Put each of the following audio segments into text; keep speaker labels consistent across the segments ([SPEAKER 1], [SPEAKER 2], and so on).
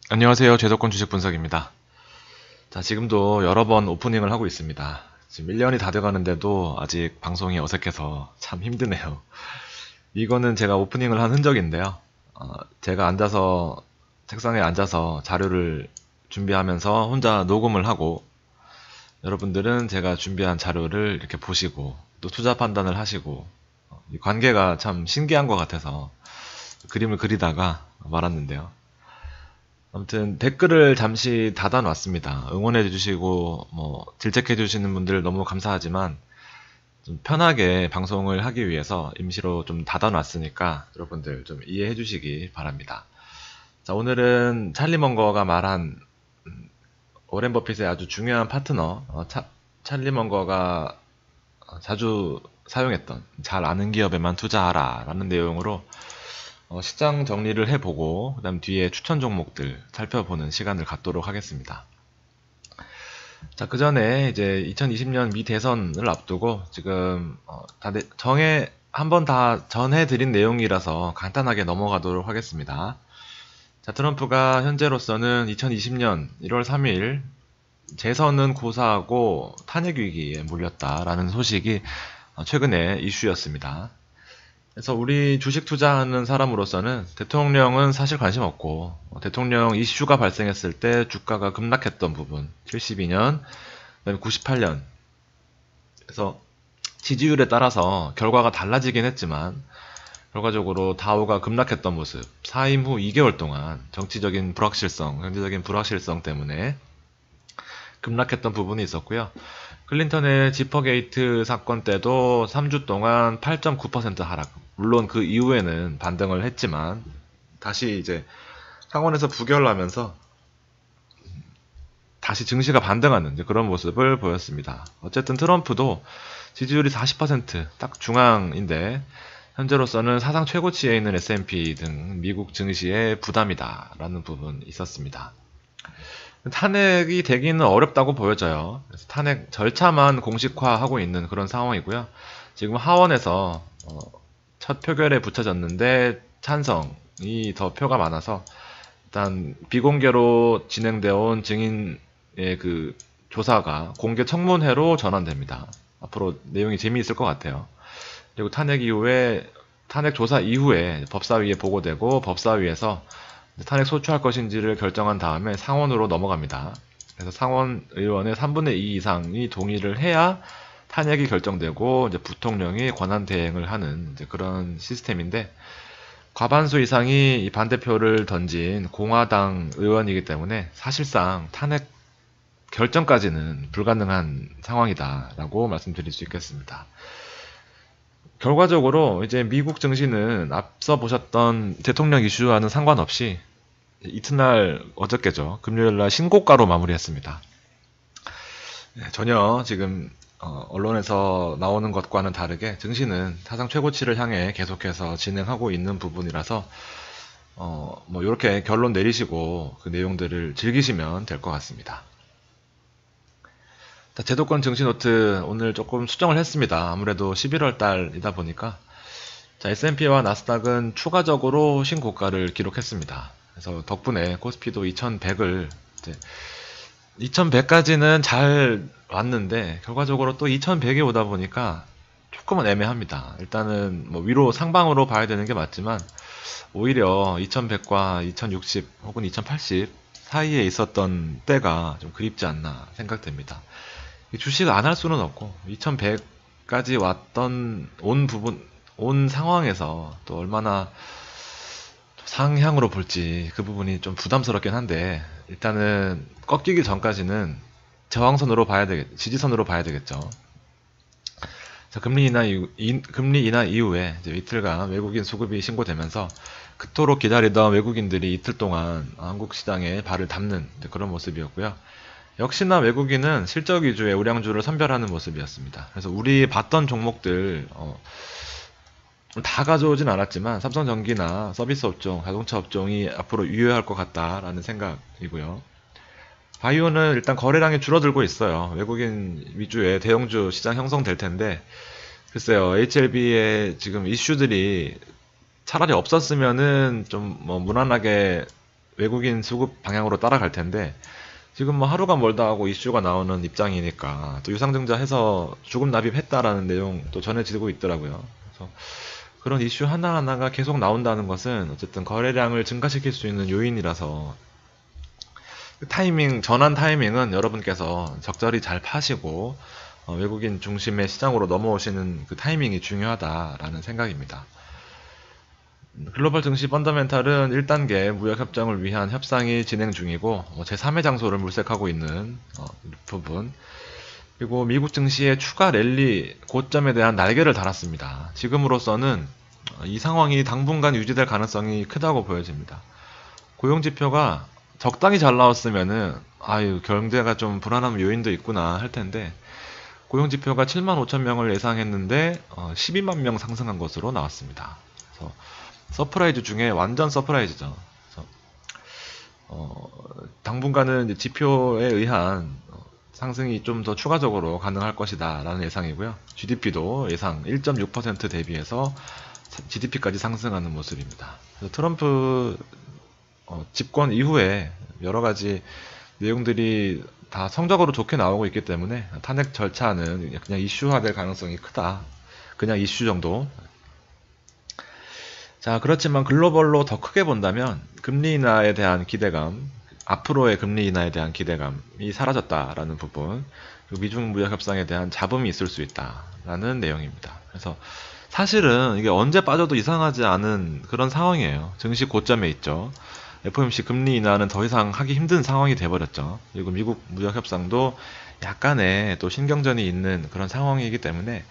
[SPEAKER 1] 안녕하세요. 제도권 주식 분석입니다. 자, 지금도 여러 번 오프닝을 하고 있습니다. 지금 1년이 다 돼가는데도 아직 방송이 어색해서 참 힘드네요. 이거는 제가 오프닝을 한 흔적인데요. 제가 책상에 앉아서 자료를 준비하면서 혼자 녹음을 하고, 여러분들은 제가 준비한 자료를 이렇게 보시고, 또 투자 판단을 하시고, 이 관계가 참 신기한 것 같아서 그림을 그리다가 말았는데요. 아무튼 댓글을 잠시 닫아놨습니다. 응원해주시고 질책해주시는 분들 너무 감사하지만 좀 편하게 방송을 하기 위해서 임시로 좀 닫아놨으니까 여러분들 좀 이해해주시기 바랍니다. 자, 오늘은 찰리 먼거가 말한 워렌 버핏의 아주 중요한 파트너 찰리 먼거가 자주 사용했던 잘 아는 기업에만 투자하라 라는 내용으로 시장 정리를 해보고 그 다음 뒤에 추천 종목들 살펴보는 시간을 갖도록 하겠습니다. 자, 그 전에 이제 2020년 미 대선을 앞두고 지금 한번 다 전해드린 내용이라서 간단하게 넘어가도록 하겠습니다. 자, 트럼프가 현재로서는 2020년 1월 3일 재선은 고사하고 탄핵 위기에 몰렸다라는 소식이 최근에 이슈였습니다. 그래서 우리 주식 투자하는 사람으로서는 대통령은 사실 관심 없고 대통령 이슈가 발생했을 때 주가가 급락했던 부분 72년, 그다음에 98년 그래서 지지율에 따라서 결과가 달라지긴 했지만 결과적으로 다우가 급락했던 모습 사임 후 2개월 동안 정치적인 불확실성, 경제적인 불확실성 때문에 급락했던 부분이 있었고요. 클린턴의 지퍼게이트 사건 때도 3주 동안 8.9% 하락. 물론 그 이후에는 반등을 했지만 다시 이제 상원에서 부결하면서 다시 증시가 반등하는 그런 모습을 보였습니다. 어쨌든 트럼프도 지지율이 40%딱 중앙인데 현재로서는 사상 최고치에 있는 S&P 등 미국 증시의 부담이다 라는 부분이 있었습니다. 탄핵이 되기는 어렵다고 보여져요. 그래서 탄핵 절차만 공식화하고 있는 그런 상황이고요. 지금 하원에서 첫 표결에 붙여졌는데 찬성이 더 표가 많아서 일단 비공개로 진행되어 온 증인의 그 조사가 공개 청문회로 전환됩니다. 앞으로 내용이 재미있을 것 같아요. 그리고 탄핵 조사 이후에 법사위에 보고되고 법사위에서 탄핵 소추할 것인지를 결정한 다음에 상원으로 넘어갑니다. 그래서 상원 의원의 3분의 2 이상이 동의를 해야 탄핵이 결정되고 이제 부통령이 권한 대행을 하는 이제 그런 시스템인데 과반수 이상이 이 반대표를 던진 공화당 의원이기 때문에 사실상 탄핵 결정까지는 불가능한 상황이다라고 말씀드릴 수 있겠습니다. 결과적으로 이제 미국 증시는 앞서 보셨던 대통령 이슈와는 상관없이 이튿날 어저께죠. 금요일날 신고가로 마무리했습니다. 전혀 지금 언론에서 나오는 것과는 다르게 증시는 사상 최고치를 향해 계속해서 진행하고 있는 부분이라서 뭐 이렇게 결론 내리시고 그 내용들을 즐기시면 될 것 같습니다. 자, 제도권 증시 노트 오늘 조금 수정을 했습니다. 아무래도 11월 달이다 보니까 자, S&P와 나스닥은 추가적으로 신고가를 기록했습니다. 그래서 덕분에 코스피도 2100을 2100까지는 잘 왔는데 결과적으로 또 2100이 오다 보니까 조금은 애매합니다. 일단은 뭐 위로 상방으로 봐야 되는 게 맞지만 오히려 2100과 2060 혹은 2080 사이에 있었던 때가 좀 그립지 않나 생각됩니다. 주식 안 할 수는 없고 2100까지 온 상황에서 또 얼마나 상향으로 볼지 그 부분이 좀 부담스럽긴 한데 일단은 꺾이기 전까지는 지지선으로 봐야 되겠죠. 자, 금리 인하 이후에 이제 이틀간 외국인 수급이 신고되면서 그토록 기다리던 외국인들이 이틀 동안 한국 시장에 발을 담는 그런 모습이었고요. 역시나 외국인은 실적 위주의 우량주를 선별하는 모습이었습니다. 그래서 우리 봤던 종목들 다 가져오진 않았지만 삼성전기나 서비스 업종, 자동차 업종이 앞으로 유효할 것 같다라는 생각이고요. 바이오는 일단 거래량이 줄어들고 있어요. 외국인 위주의 대형주 시장 형성될 텐데 글쎄요, HLB의 지금 이슈들이 차라리 없었으면은 좀 뭐 무난하게 외국인 수급 방향으로 따라갈 텐데, 지금 뭐 하루가 멀다 하고 이슈가 나오는 입장이니까 또 유상증자 해서 주급 납입했다라는 내용 또 전해지고 있더라고요. 그래서 그런 이슈 하나하나가 계속 나온다는 것은 어쨌든 거래량을 증가시킬 수 있는 요인이라서, 그 타이밍, 전환 타이밍은 여러분께서 적절히 잘 파시고 외국인 중심의 시장으로 넘어오시는 그 타이밍이 중요하다라는 생각입니다. 글로벌 증시 펀더멘탈은 1단계 무역협정을 위한 협상이 진행 중이고, 제3의 장소를 물색하고 있는 부분, 그리고 미국 증시의 추가 랠리 고점에 대한 날개를 달았습니다. 지금으로서는 이 상황이 당분간 유지될 가능성이 크다고 보여집니다. 고용지표가 적당히 잘 나왔으면은 경제가 좀 불안한 요인도 있구나 할 텐데, 고용지표가 7만 5천 명을 예상했는데 12만 명 상승한 것으로 나왔습니다. 그래서 서프라이즈 중에 완전 서프라이즈죠. 그래서 당분간은 이제 지표에 의한 상승이 좀 더 추가적으로 가능할 것이다 라는 예상이고요. GDP도 예상 1.6% 대비해서 GDP까지 상승하는 모습입니다. 그래서 트럼프 집권 이후에 여러 가지 내용들이 다 성적으로 좋게 나오고 있기 때문에 탄핵 절차는 그냥 이슈화될 가능성이 크다. 그냥 이슈 정도. 자, 그렇지만 글로벌로 더 크게 본다면 금리 인하에 대한 기대감, 앞으로의 금리 인하에 대한 기대감이 사라졌다라는 부분, 그리고 미중 무역 협상에 대한 잡음이 있을 수 있다라는 내용입니다. 그래서 사실은 이게 언제 빠져도 이상하지 않은 그런 상황이에요. 증시 고점에 있죠. FOMC 금리 인하는 더 이상 하기 힘든 상황이 돼버렸죠. 그리고 미국 무역 협상도 약간의 또 신경전이 있는 그런 상황이기 때문에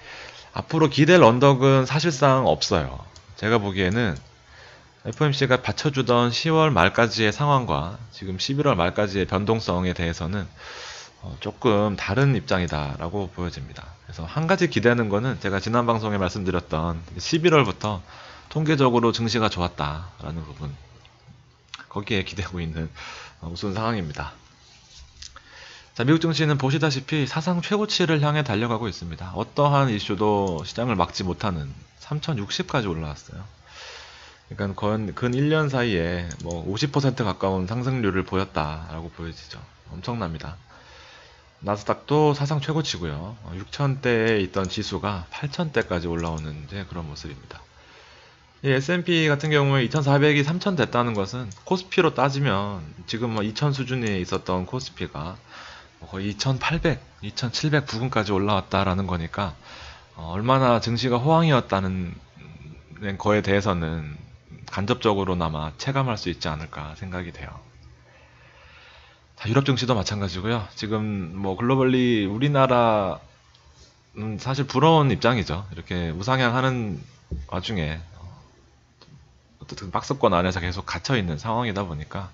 [SPEAKER 1] 앞으로 기댈 언덕은 사실상 없어요. 제가 보기에는 FOMC가 받쳐주던 10월 말까지의 상황과 지금 11월 말까지의 변동성에 대해서는 조금 다른 입장이다라고 보여집니다. 그래서 한 가지 기대하는 거는 제가 지난 방송에 말씀드렸던 11월부터 통계적으로 증시가 좋았다라는 부분, 거기에 기대고 있는 우스운 상황입니다. 자, 미국 증시는 보시다시피 사상 최고치를 향해 달려가고 있습니다. 어떠한 이슈도 시장을 막지 못하는 3060까지 올라왔어요. 그러니까 근 1년 사이에 뭐 50% 가까운 상승률을 보였다라고 보여지죠. 엄청납니다. 나스닥도 사상 최고치고요. 6000대에 있던 지수가 8000대까지 올라오는 이제 그런 모습입니다. 이 S&P 같은 경우에 2400이 3000 됐다는 것은 코스피로 따지면 지금 뭐 2000 수준에 있었던 코스피가 거의 2800, 2700 부근까지 올라왔다라는 거니까 얼마나 증시가 호황이었다는 거에 대해서는 간접적으로나마 체감할 수 있지 않을까 생각이 돼요. 자, 유럽 증시도 마찬가지고요. 지금 뭐 글로벌리 우리나라는 사실 부러운 입장이죠. 이렇게 우상향하는 와중에 어떻든 박스권 안에서 계속 갇혀 있는 상황이다 보니까,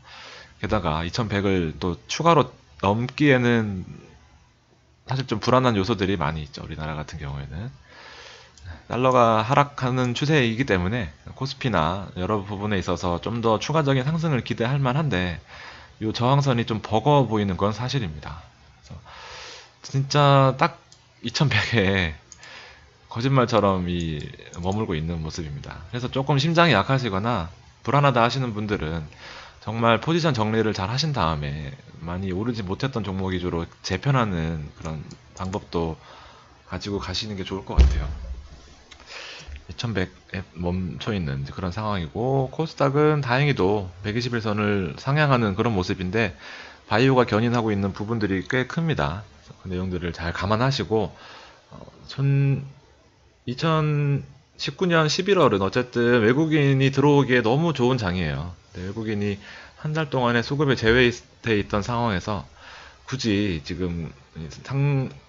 [SPEAKER 1] 게다가 2100을 또 추가로 넘기에는 사실 좀 불안한 요소들이 많이 있죠. 우리나라 같은 경우에는 달러가 하락하는 추세이기 때문에 코스피나 여러 부분에 있어서 좀 더 추가적인 상승을 기대할 만한데, 이 저항선이 좀 버거워 보이는 건 사실입니다. 그래서 진짜 딱 2100에 거짓말처럼 머물고 있는 모습입니다. 그래서 조금 심장이 약하시거나 불안하다 하시는 분들은 정말 포지션 정리를 잘 하신 다음에 많이 오르지 못했던 종목 위주로 재편하는 그런 방법도 가지고 가시는 게 좋을 것 같아요. 2100에 멈춰있는 그런 상황이고, 코스닥은 다행히도 121선을 상향하는 그런 모습인데 바이오가 견인하고 있는 부분들이 꽤 큽니다. 그 내용들을 잘 감안하시고 2019년 11월은 어쨌든 외국인이 들어오기에 너무 좋은 장이에요. 외국인이 한 달 동안의 수급에 제외돼 있던 상황에서 굳이 지금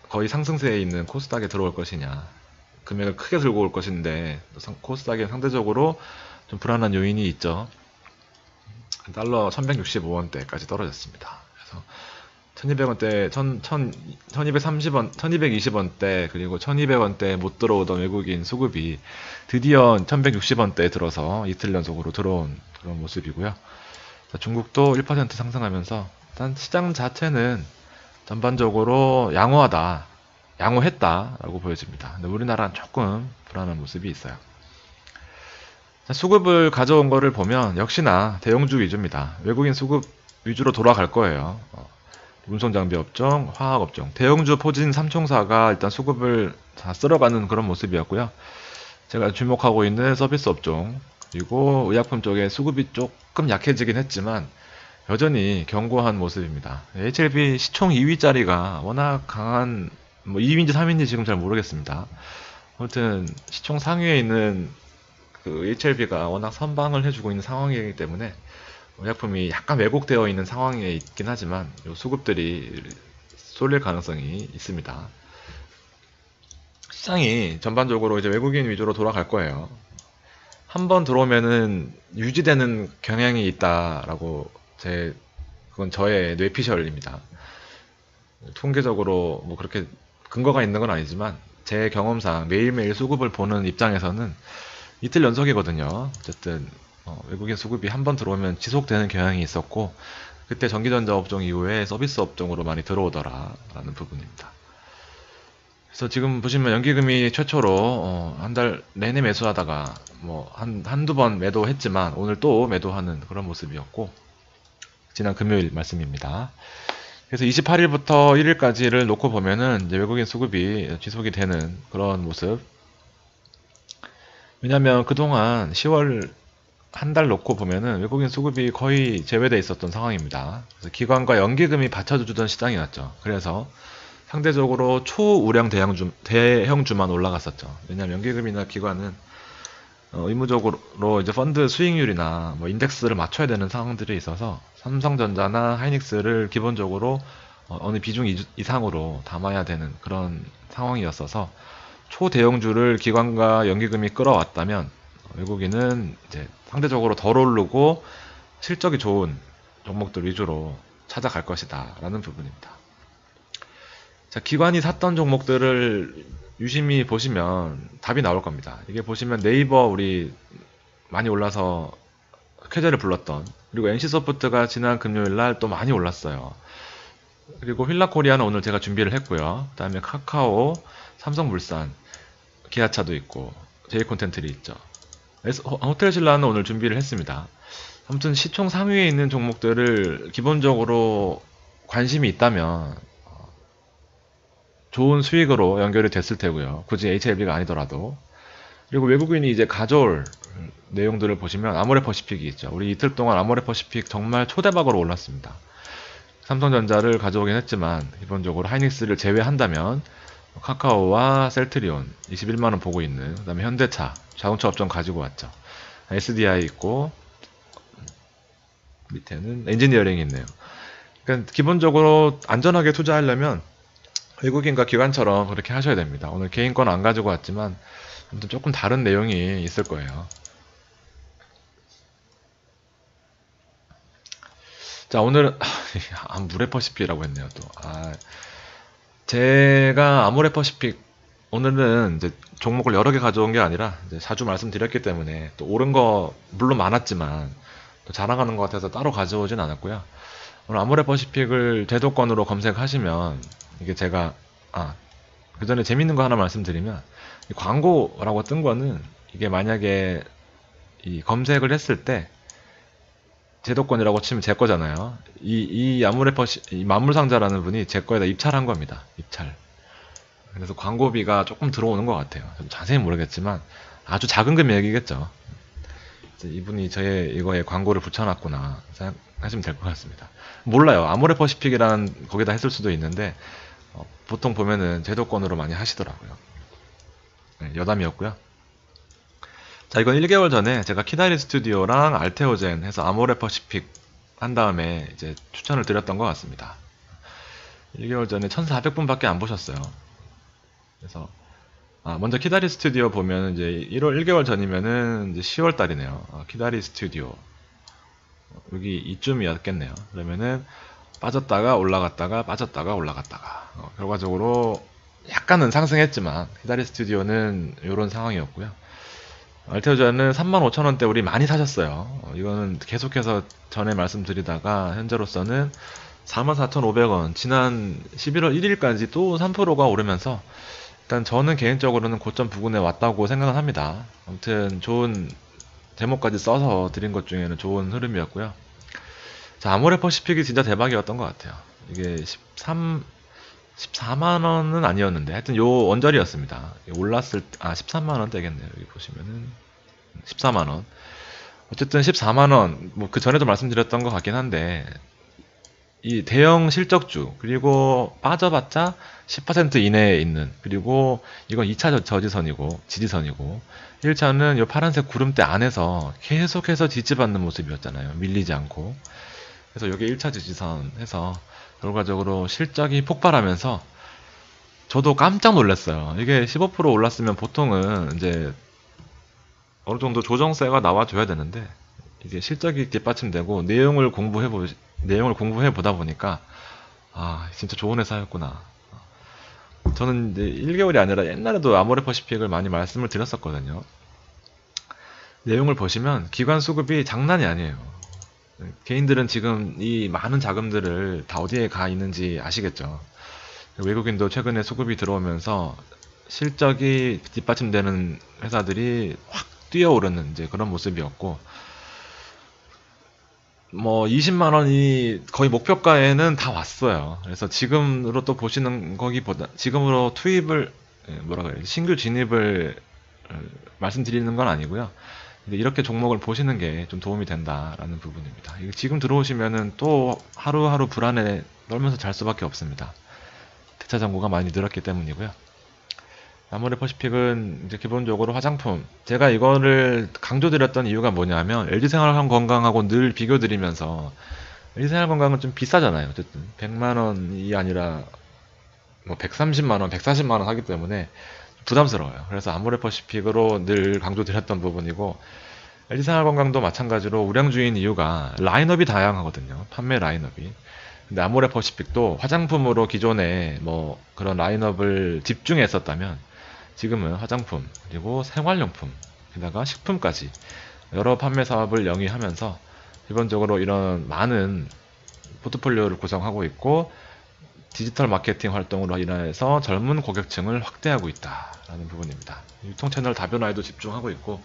[SPEAKER 1] 거의 상승세에 있는 코스닥에 들어올 것이냐, 금액을 크게 들고 올 것인데 코스닥에 상대적으로 좀 불안한 요인이 있죠. 달러 1165원대까지 떨어졌습니다. 그래서 1200원대, 1230원, 1220원대, 그리고 1200원대 못 들어오던 외국인 수급이 드디어 1160원대에 들어서 이틀 연속으로 들어온 그런 모습이고요. 중국도 1% 상승하면서 일단 시장 자체는 전반적으로 양호했다라고 보여집니다. 근데 우리나라는 조금 불안한 모습이 있어요. 자, 수급을 가져온 거를 보면 역시나 대형주 위주입니다. 외국인 수급 위주로 돌아갈 거예요. 운송장비 업종, 화학 업종, 대형주 포진 삼총사가 일단 수급을 다 쓸어가는 그런 모습이었고요. 제가 주목하고 있는 서비스 업종, 그리고 의약품 쪽에 수급이 조금 약해지긴 했지만 여전히 견고한 모습입니다. HLB 시총 2위짜리가 워낙 강한, 뭐 2위인지 3위인지 지금 잘 모르겠습니다. 아무튼 시총 상위에 있는 그 HLB가 워낙 선방을 해주고 있는 상황이기 때문에 의약품이 약간 왜곡되어 있는 상황에 있긴 하지만 요 수급들이 쏠릴 가능성이 있습니다. 시장이 전반적으로 이제 외국인 위주로 돌아갈 거예요. 한번 들어오면은 유지되는 경향이 있다라고 그건 저의 뇌피셜입니다. 통계적으로 뭐 그렇게 근거가 있는 건 아니지만 제 경험상 매일매일 수급을 보는 입장에서는 이틀 연속이거든요. 어쨌든 외국인 수급이 한번 들어오면 지속되는 경향이 있었고 그때 전기전자 업종 이후에 서비스 업종으로 많이 들어오더라 라는 부분입니다. 그래서 지금 보시면 연기금이 최초로 한 달 내내 매수하다가 뭐 한두 번 매도했지만 오늘 또 매도하는 그런 모습이었고 지난 금요일 말씀입니다. 그래서 28일부터 1일까지를 놓고 보면은 이제 외국인 수급이 지속이 되는 그런 모습. 왜냐면 그동안 10월 한 달 놓고 보면은 외국인 수급이 거의 제외돼 있었던 상황입니다. 그래서 기관과 연기금이 받쳐주던 시장이었죠. 그래서 상대적으로 초우량 대형주만 올라갔었죠. 왜냐하면 연기금이나 기관은 의무적으로 이제 펀드 수익률이나 뭐 인덱스를 맞춰야 되는 상황들이 있어서 삼성전자나 하이닉스를 기본적으로 어느 비중 이상으로 담아야 되는 그런 상황이었어서 초대형주를 기관과 연기금이 끌어왔다면 외국인은 이제 상대적으로 덜 오르고 실적이 좋은 종목들 위주로 찾아갈 것이다 라는 부분입니다. 자, 기관이 샀던 종목들을 유심히 보시면 답이 나올 겁니다. 이게 보시면 네이버 우리 많이 올라서 쾌재를 불렀던, 그리고 NC소프트가 지난 금요일 날 또 많이 올랐어요. 그리고 휠라코리아는 오늘 제가 준비를 했고요. 그 다음에 카카오, 삼성물산, 기아차도 있고 제이콘텐트리 있죠. 호텔신라는 오늘 준비를 했습니다. 아무튼 시총 상위에 있는 종목들을 기본적으로 관심이 있다면 좋은 수익으로 연결이 됐을 테고요. 굳이 HLB가 아니더라도. 그리고 외국인이 이제 가져올 내용들을 보시면 아모레퍼시픽이 있죠. 우리 이틀 동안 아모레퍼시픽 정말 초대박으로 올랐습니다. 삼성전자를 가져오긴 했지만 기본적으로 하이닉스를 제외한다면 카카오와 셀트리온 21만원 보고 있는, 그 다음에 현대차 자동차 업종 가지고 왔죠. SDI 있고 밑에는 엔지니어링이 있네요. 그러니까 기본적으로 안전하게 투자하려면 외국인과 기관처럼 그렇게 하셔야 됩니다. 오늘 개인권 안 가지고 왔지만 아무튼 조금 다른 내용이 있을 거예요. 자, 오늘은 아모레퍼시픽이라고 했네요. 또 제가 아모레퍼시픽 오늘은 이제 종목을 여러 개 가져온 게 아니라 이제 자주 말씀드렸기 때문에 또 옳은 거 물론 많았지만 또 자랑하는 것 같아서 따로 가져오진 않았고요. 오늘 아모레퍼시픽을 제도권으로 검색하시면 이게 제가 그 전에 재밌는 거 하나 말씀드리면 이 광고라고 뜬 거는 이게 만약에 이 검색을 했을 때 제도권이라고 치면 제 거잖아요. 이 만물상자라는 분이 제 거에다 입찰한 겁니다. 입찰. 그래서 광고비가 조금 들어오는 것 같아요. 자세히 모르겠지만 아주 작은 금액이겠죠. 이분이 저의 이거에 광고를 붙여놨구나 생각하시면 될 것 같습니다. 몰라요. 아모레퍼시픽이라는 거기다 했을 수도 있는데 보통 보면은 제도권으로 많이 하시더라고요. 네, 여담이었고요. 자, 이건 1개월 전에 제가 키다리 스튜디오랑 알테오젠 해서 아모레퍼시픽 한 다음에 이제 추천을 드렸던 것 같습니다. 1개월 전에 1400분밖에 안 보셨어요. 그래서 먼저 키다리 스튜디오 보면 이제 1개월 전이면은 이제 10월 달이네요. 키다리 스튜디오 여기 이쯤이었겠네요. 그러면은 빠졌다가 올라갔다가 빠졌다가 올라갔다가 결과적으로 약간은 상승했지만 키다리 스튜디오는 이런 상황이었고요. 알테오전은 35,000원대 우리 많이 사셨어요. 이거는 계속해서 전에 말씀드리다가 현재로서는 44,500원 지난 11월 1일까지 또 3%가 오르면서 일단 저는 개인적으로는 고점 부근에 왔다고 생각을 합니다. 아무튼 좋은 제목까지 써서 드린 것 중에는 좋은 흐름이었고요. 자, 아모레퍼시픽이 진짜 대박이었던 것 같아요. 이게 14만원은 아니었는데, 하여튼 요 원저리였습니다. 올랐을, 13만원 되겠네요. 여기 보시면은, 14만원. 어쨌든 14만원, 뭐 그 전에도 말씀드렸던 것 같긴 한데, 이 대형 실적주, 그리고 빠져봤자 10% 이내에 있는, 그리고 이건 2차 저지선이고, 지지선이고, 1차는 이 파란색 구름대 안에서 계속해서 지지받는 모습이었잖아요. 밀리지 않고. 그래서 여기 1차 지지선 해서 결과적으로 실적이 폭발하면서 저도 깜짝 놀랐어요. 이게 15% 올랐으면 보통은 이제 어느 정도 조정세가 나와줘야 되는데, 이게 실적이 뒷받침되고 내용을 공부해 보다 보니까 진짜 좋은 회사였구나. 저는 이제 1개월이 아니라 옛날에도 아모레퍼시픽을 많이 말씀을 드렸었거든요. 내용을 보시면 기관 수급이 장난이 아니에요. 개인들은 지금 이 많은 자금들을 다 어디에 가 있는지 아시겠죠? 외국인도 최근에 수급이 들어오면서 실적이 뒷받침되는 회사들이 확 뛰어오르는 이제 그런 모습이었고, 뭐 20만 원이 거의 목표가에는 다 왔어요. 그래서 지금으로 또 보시는 거기보다 지금으로 투입을 뭐라 그래요? 신규 진입을 말씀드리는 건 아니고요. 근데 이렇게 종목을 보시는 게 좀 도움이 된다라는 부분입니다. 지금 들어오시면은 또 하루하루 불안에 떨면서 잘 수밖에 없습니다. 대차 잔고가 많이 늘었기 때문이고요. 아모레퍼시픽은 이제 기본적으로 화장품. 제가 이거를 강조드렸던 이유가 뭐냐면 LG생활건강하고 늘 비교드리면서 LG생활건강은 좀 비싸잖아요. 어쨌든 100만원이 아니라 뭐 130만원, 140만원 하기 때문에 부담스러워요. 그래서 아모레퍼시픽으로 늘 강조드렸던 부분이고, LG생활건강도 마찬가지로 우량주인 이유가 라인업이 다양하거든요. 판매 라인업이. 근데 아모레퍼시픽도 화장품으로 기존에 뭐 그런 라인업을 집중했었다면 지금은 화장품, 그리고 생활용품, 게다가 식품까지 여러 판매 사업을 영위하면서 기본적으로 이런 많은 포트폴리오를 구성하고 있고, 디지털 마케팅 활동으로 인해서 젊은 고객층을 확대하고 있다라는 부분입니다. 유통 채널 다변화에도 집중하고 있고,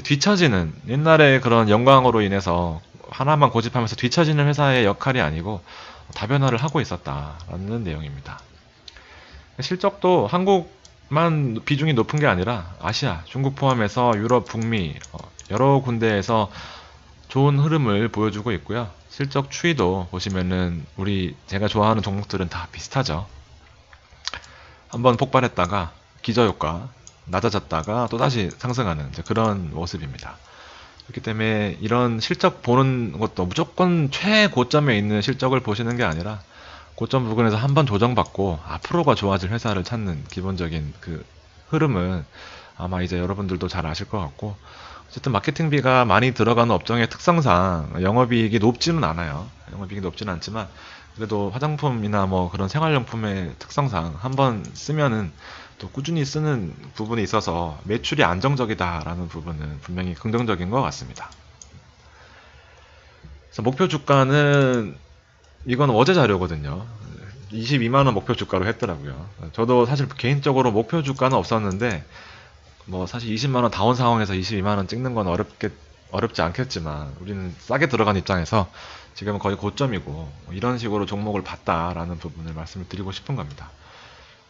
[SPEAKER 1] 뒤처지는 옛날에 그런 영광으로 인해서 하나만 고집하면서 뒤처지는 회사의 역할이 아니고 다변화를 하고 있었다라는 내용입니다. 실적도 한국만 비중이 높은 게 아니라 아시아, 중국 포함해서 유럽, 북미 여러 군데에서 좋은 흐름을 보여주고 있고요. 실적 추이도 보시면은 제가 좋아하는 종목들은 다 비슷하죠. 한번 폭발했다가 기저효과, 낮아졌다가 또다시 상승하는 그런 모습입니다. 그렇기 때문에 이런 실적 보는 것도 무조건 최고점에 있는 실적을 보시는 게 아니라 고점 부근에서 한번 조정받고 앞으로가 좋아질 회사를 찾는 기본적인 그 흐름은 아마 이제 여러분들도 잘 아실 것 같고, 어쨌든 마케팅비가 많이 들어가는 업종의 특성상 영업이익이 높지는 않아요. 영업이익이 높지는 않지만 그래도 화장품이나 뭐 그런 생활용품의 특성상 한번 쓰면은 또 꾸준히 쓰는 부분이 있어서 매출이 안정적이다라는 부분은 분명히 긍정적인 것 같습니다. 그래서 목표 주가는 이건 어제 자료거든요. 22만원 목표 주가로 했더라고요. 저도 사실 개인적으로 목표 주가는 없었는데 뭐 사실 20만원 다운 상황에서 22만원 찍는 건 어렵지 않겠지만 우리는 싸게 들어간 입장에서 지금은 거의 고점이고 이런 식으로 종목을 봤다라는 부분을 말씀을 드리고 싶은 겁니다.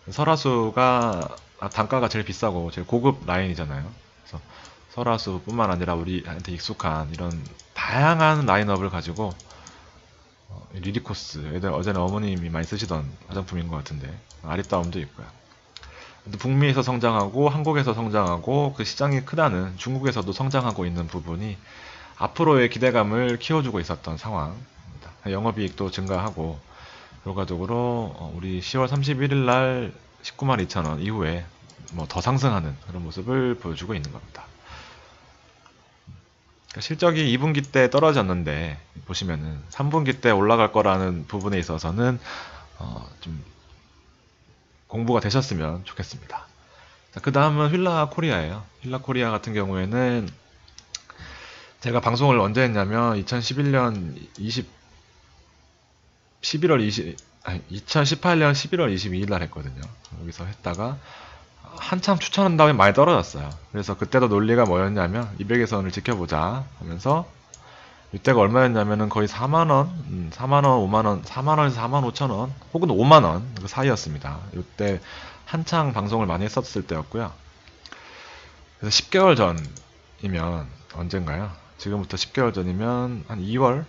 [SPEAKER 1] 설화수가 단가가 제일 비싸고 제일 고급 라인이잖아요. 그래서 설화수뿐만 아니라 우리한테 익숙한 이런 다양한 라인업을 가지고 리리코스, 어제는 어머님이 많이 쓰시던 화장품인 것 같은데 아리따움도 있고요. 북미에서 성장하고 한국에서 성장하고 그 시장이 크다는 중국에서도 성장하고 있는 부분이 앞으로의 기대감을 키워주고 있었던 상황입니다. 영업이익도 증가하고 결과적으로 우리 10월 31일 날 19만 2천원 이후에 뭐 더 상승하는 그런 모습을 보여주고 있는 겁니다. 실적이 2분기 때 떨어졌는데 보시면은 3분기 때 올라갈 거라는 부분에 있어서는 좀 공부가 되셨으면 좋겠습니다. 그 다음은 휠라 코리아예요. 휠라 코리아 같은 경우에는 제가 방송을 언제 했냐면 2018년 11월 22일 날 했거든요. 여기서 했다가 한참 추천한 다음에 많이 떨어졌어요. 그래서 그때도 논리가 뭐였냐면 200의 선을 지켜보자 하면서 이때가 얼마였냐면은 거의 4만원, 4만원, 5만원, 4만원에서 4만 5천원 혹은 5만원 그 사이였습니다. 이때 한창 방송을 많이 했었을 때였고요. 그래서 10개월 전이면 언젠가요? 지금부터 10개월 전이면 한 2월?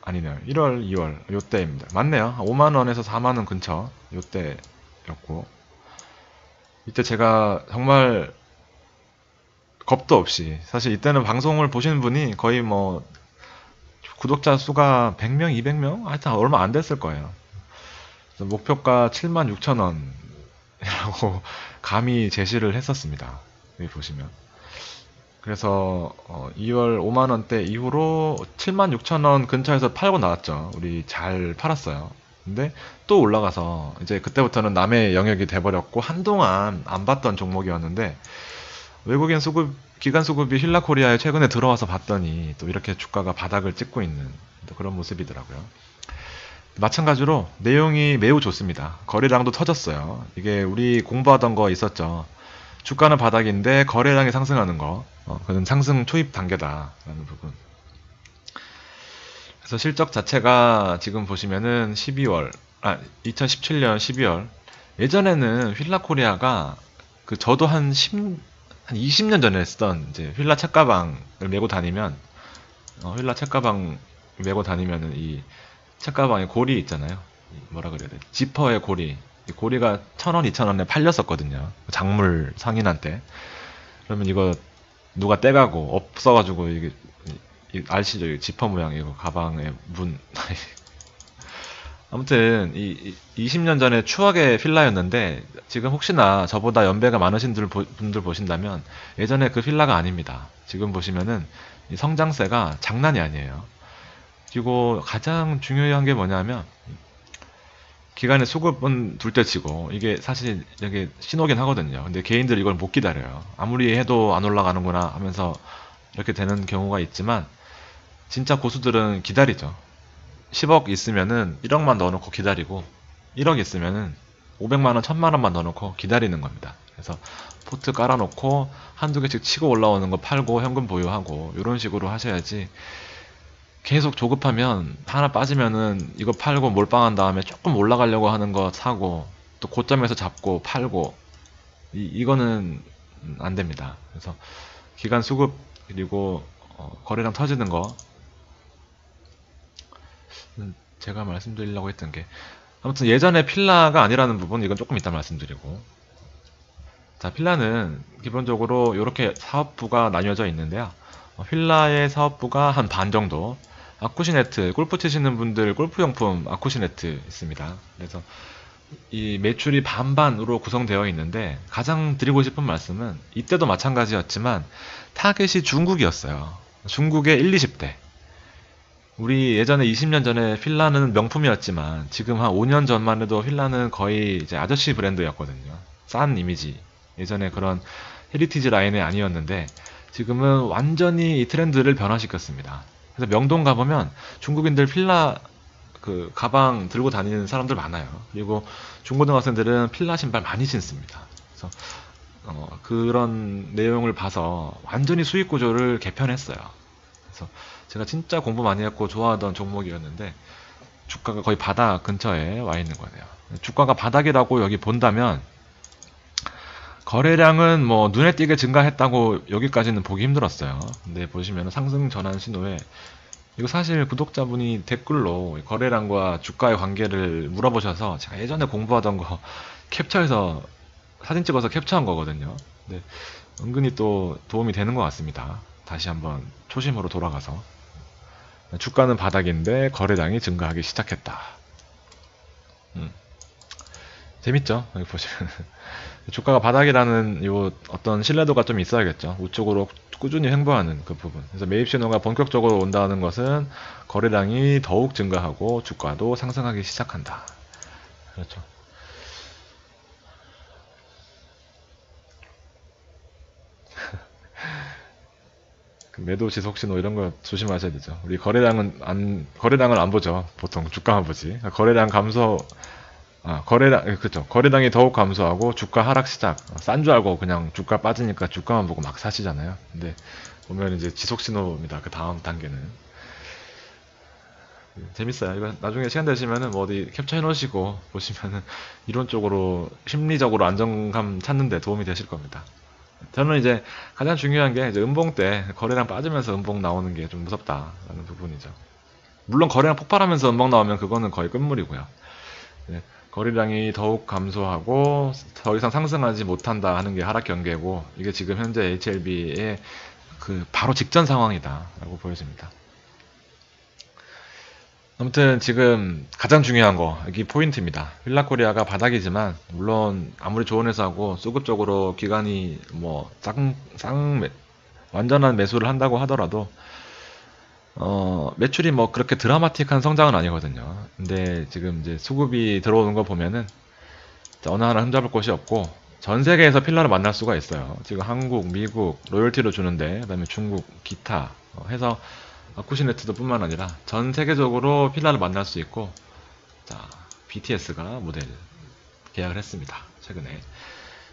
[SPEAKER 1] 아니네요. 1월, 2월 요때입니다. 맞네요. 5만원에서 4만원 근처 요때였고 이때 제가 정말 겁도 없이 사실 이때는 방송을 보시는 분이 거의 뭐 구독자 수가 100명, 200명? 하여튼 얼마 안 됐을 거예요. 목표가 76,000원이라고 감히 제시를 했었습니다. 여기 보시면. 그래서 2월 5만원대 이후로 76,000원 근처에서 팔고 나왔죠. 우리 잘 팔았어요. 근데 또 올라가서 이제 그때부터는 남의 영역이 돼버렸고 한동안 안 봤던 종목이었는데 외국인 수급 기관 수급이 힐라코리아에 최근에 들어와서 봤더니 또 이렇게 주가가 바닥을 찍고 있는 그런 모습이더라고요. 마찬가지로 내용이 매우 좋습니다. 거래량도 터졌어요. 이게 우리 공부하던 거 있었죠. 주가는 바닥인데 거래량이 상승하는 거. 그건 상승 초입 단계다라는 부분. 그래서 실적 자체가 지금 보시면은 2017년 12월. 예전에는 휠라코리아가 저도 한 20년 전에 쓰던 이제 휠라 책가방을 메고 다니면 휠라 책가방 메고 다니면은 이 책가방에 고리 있잖아요. 뭐라 그래야 돼? 지퍼의 고리. 이 고리가 1,000원, 2,000원에 팔렸었거든요. 작물 상인한테. 그러면 이거 누가 떼가고 없어가지고 이게 아시죠? 이 지퍼 모양 이거 가방의 문. 아무튼 이 20년 전에 추억의 필라였는데 지금 혹시나 저보다 연배가 많으신 분들 보신다면 예전에 그 필라가 아닙니다. 지금 보시면은 이 성장세가 장난이 아니에요. 그리고 가장 중요한 게 뭐냐면 기간의 수급은 둘째치고 이게 사실 이게 신호긴 하거든요. 근데 개인들이 이걸 못 기다려요. 아무리 해도 안 올라가는구나 하면서 이렇게 되는 경우가 있지만 진짜 고수들은 기다리죠. 10억 있으면은 1억만 넣어놓고 기다리고 1억 있으면은 500만원, 1000만원만 넣어놓고 기다리는 겁니다. 그래서 포트 깔아놓고 한두 개씩 치고 올라오는 거 팔고 현금 보유하고 이런 식으로 하셔야지 계속 조급하면 하나 빠지면은 이거 팔고 몰빵한 다음에 조금 올라가려고 하는 거 사고 또 고점에서 잡고 팔고 이거는 안 됩니다. 그래서 기간 수급 그리고 거래량 터지는 거 제가 말씀드리려고 했던 게 아무튼 예전에 필라가 아니라는 부분 이건 조금 이따 말씀드리고 자 필라는 기본적으로 이렇게 사업부가 나뉘어져 있는데요. 필라의 사업부가 한 반 정도 아쿠시네트 골프 치시는 분들 골프용품 아쿠시네트 있습니다. 그래서 이 매출이 반반으로 구성되어 있는데 가장 드리고 싶은 말씀은 이때도 마찬가지였지만 타겟이 중국이었어요. 중국의 1, 20대 우리 예전에 20년 전에 필라는 명품이었지만 지금 한 5년 전만 해도 필라는 거의 이제 아저씨 브랜드였거든요. 싼 이미지. 예전에 그런 헤리티지 라인이 아니었는데 지금은 완전히 이 트렌드를 변화시켰습니다. 그래서 명동 가보면 중국인들 필라 그 가방 들고 다니는 사람들 많아요. 그리고 중고등학생들은 필라 신발 많이 신습니다. 그래서 그런 내용을 봐서 완전히 수익 구조를 개편했어요. 그래서 제가 진짜 공부 많이 했고 좋아하던 종목이었는데 주가가 거의 바닥 근처에 와 있는 거네요. 주가가 바닥이라고 여기 본다면 거래량은 뭐 눈에 띄게 증가했다고 여기까지는 보기 힘들었어요. 근데 보시면 상승 전환 신호에 이거 사실 구독자분이 댓글로 거래량과 주가의 관계를 물어보셔서 제가 예전에 공부하던 거 캡처해서 사진 찍어서 캡처한 거거든요. 근데 은근히 또 도움이 되는 것 같습니다. 다시 한번 초심으로 돌아가서 주가는 바닥인데 거래량이 증가하기 시작했다. 재밌죠? 여기 보시면 주가가 바닥이라는 요 어떤 신뢰도가 좀 있어야겠죠. 우측으로 꾸준히 횡보하는 그 부분. 그래서 매입 신호가 본격적으로 온다는 것은 거래량이 더욱 증가하고 주가도 상승하기 시작한다. 그렇죠. 매도 지속 신호 이런 거 조심하셔야 되죠. 우리 거래량을 안 보죠. 보통 주가만 보지. 거래량 감소 그쵸. 거래량이 더욱 감소하고 주가 하락 시작. 싼 줄 알고 그냥 주가 빠지니까 주가만 보고 막 사시잖아요. 근데 보면 이제 지속 신호입니다. 그 다음 단계는. 재밌어요. 이거 나중에 시간 되시면은 뭐 어디 캡처해 놓으시고 보시면은 이론적으로 심리적으로 안정감 찾는데 도움이 되실 겁니다. 저는 이제 가장 중요한 게 이제 음봉 때 거래량 빠지면서 음봉 나오는 게 좀 무섭다라는 부분이죠. 물론 거래량 폭발하면서 음봉 나오면 그거는 거의 끝물이고요. 네, 거래량이 더욱 감소하고 더 이상 상승하지 못한다 하는 게 하락 경계고, 이게 지금 현재 HLB의 그 바로 직전 상황이다라고 보여집니다. 아무튼 지금 가장 중요한 거, 여기 포인트입니다. 휠라코리아가 바닥이지만 물론 아무리 좋은 회사고 수급적으로 기관이 뭐 완전한 매수를 한다고 하더라도 매출이 뭐 그렇게 드라마틱한 성장은 아니거든요. 근데 지금 이제 수급이 들어오는 거 보면은 어느 하나 흠잡을 곳이 없고 전 세계에서 필러를 만날 수가 있어요. 지금 한국, 미국 로열티로 주는데, 그다음에 중국, 기타 해서 쿠시네트도 뿐만 아니라 전 세계적으로 필러를 만날 수 있고, 자, BTS가 모델 계약을 했습니다. 최근에.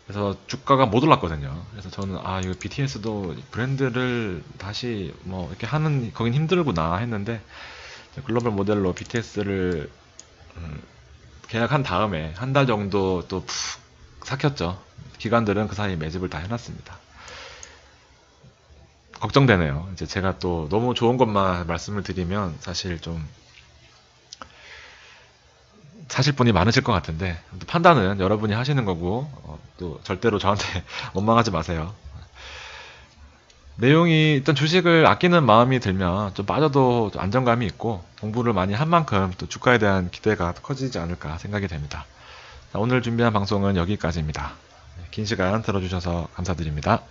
[SPEAKER 1] 그래서 주가가 못 올랐거든요. 그래서 저는 이거 BTS도 브랜드를 다시 뭐 이렇게 하는 거긴 힘들구나 했는데, 글로벌 모델로 BTS를 계약한 다음에 한 달 정도 또 푹 삭혔죠. 기관들은 그 사이에 매집을 다 해놨습니다. 걱정되네요. 이제 제가 또 너무 좋은 것만 말씀을 드리면 사실 좀 사실 분이 많으실 것 같은데, 판단은 여러분이 하시는 거고 또 절대로 저한테 원망하지 마세요. 내용이 일단 주식을 아끼는 마음이 들면 좀 빠져도 안정감이 있고 공부를 많이 한 만큼 또 주가에 대한 기대가 커지지 않을까 생각이 됩니다. 자, 오늘 준비한 방송은 여기까지입니다. 긴 시간 들어주셔서 감사드립니다.